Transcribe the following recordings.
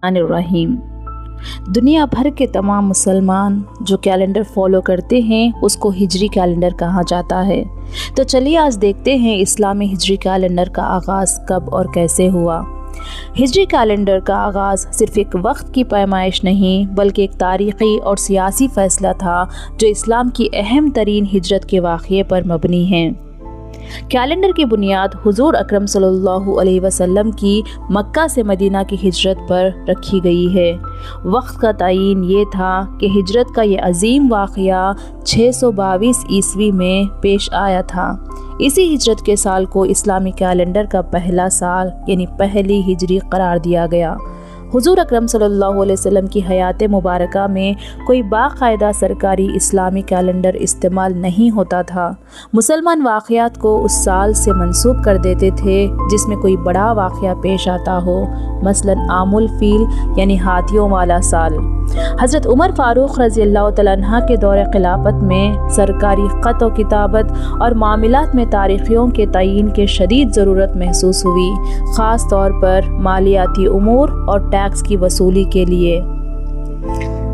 रहीम। दुनिया भर के तमाम मुसलमान जो कैलेंडर फॉलो करते हैं उसको हिजरी कैलेंडर कहा जाता है। तो चलिए आज देखते हैं इस्लामी हिजरी कैलेंडर का आगाज़ कब और कैसे हुआ। हिजरी कैलेंडर का आगाज़ सिर्फ एक वक्त की पैमाइश नहीं बल्कि एक तारीख़ी और सियासी फ़ैसला था जो इस्लाम की अहम तरीन हिजरत के वाक़ये पर मबनी है। कैलेंडर की बुनियाद हुज़ूर अकरम सल्लल्लाहु अलैहि वसल्लम की मक्का से मदीना की हिजरत पर रखी गई है। वक्त का तयीन ये था कि हिजरत का ये अजीम वाक़या 622 ईस्वी में पेश आया था। इसी हिजरत के साल को इस्लामी कैलेंडर का पहला साल यानी पहली हिजरी करार दिया गया। हुज़ूर अकरम सल्लल्लाहु अलैहि वसल्लम की हयात मुबारका में कोई बाकायदा सरकारी इस्लामी कैलेंडर इस्तेमाल नहीं होता था। मुसलमान वाक़यात को उस साल से मंसूब कर देते थे जिसमें कोई बड़ा वाक़या पेश आता हो, मसलन आमुल फील यानी हाथियों वाला साल। हज़रत उमर फ़ारूक रज़ियल्लाहु तआला अन्हा के दौरे खिलाफत में सरकारी ख़त व किताबत और मामलात में तारीख़ियों के तयीन के शदीद ज़रूरत महसूस हुई, ख़ास तौर पर मालियाती उमूर और टैक्स की वसूली के लिए।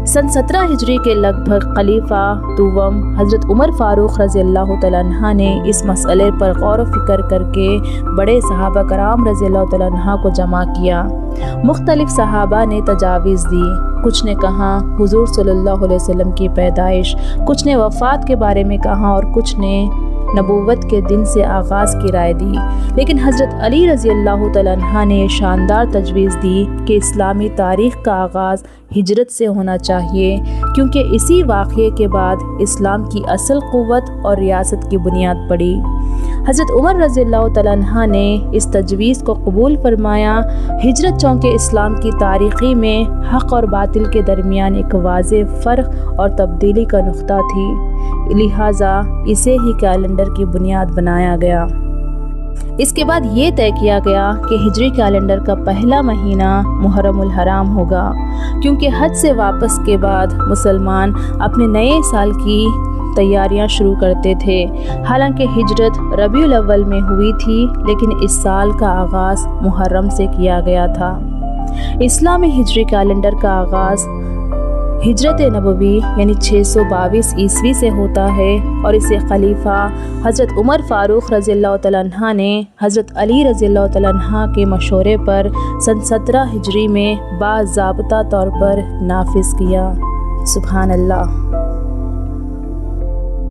सन 17 हिजरी के लगभग खलीफा दुवम हज़रत उमर फ़ारूक रज़ियल्लाहु तआला अन्हा ने इस मसले पर गौर व फ़िक्र करके बड़े सहाबा कराम रज़ियल्लाहु तआला अन्हा को जमा किया। मुख्तलिफ़ सहाबा ने तजावीज़ दी। कुछ ने कहा हुज़ूर सल्लल्लाहु अलैहि वसल्लम की पैदाइश, कुछ ने वफ़ात के बारे में कहा और कुछ ने नबूवत के दिन से आगाज़ की राय दी। लेकिन हज़रत अली रज़ियल्लाहु तआला अन्हा ने शानदार तजवीज़ दी कि इस्लामी तारीख़ का आगाज़ हिजरत से होना चाहिए क्योंकि इसी वाक़ये के बाद इस्लाम की असल क़ुव्वत और रियासत की बुनियाद पड़ी। हज़रत उमर रज़ियल्लाहु तआला अन्हा ने इस तजवीज़ को कबूल फरमाया। हिजरत चूँकि इस्लाम की तारीख़ी में हक़ और बातिल के दरमियान एक वाज़ेह फ़र्क और तब्दीली का नुक़्ता थी, लिहाजा इसे ही कैलेंडर की बुनियाद बनाया गया। इसके बाद ये तय किया गया कि हिजरी कैलेंडर का पहला महीना मुहर्रमुल हराम होगा क्योंकि हज से वापस के बाद मुसलमान अपने नए साल की तैयारियां शुरू करते थे। हालांकि हिजरत रबीउल अव्वल में हुई थी लेकिन इस साल का आगाज़ मुहर्रम से किया गया था। इस्लामी हिजरी कैलेंडर का आगाज़ हिजरत नबवी यानी 622 ईस्वी से होता है और इसे खलीफा हज़रत उमर फ़ारूक रज़ियल्लाहु तआला अन्हा ने हज़रत अली रज़ियल्लाहु तआला अन्हा के मशवरे पर सन 17 हिजरी में बाज़ाब्ता तौर पर नाफिज किया। सुभान अल्लाह।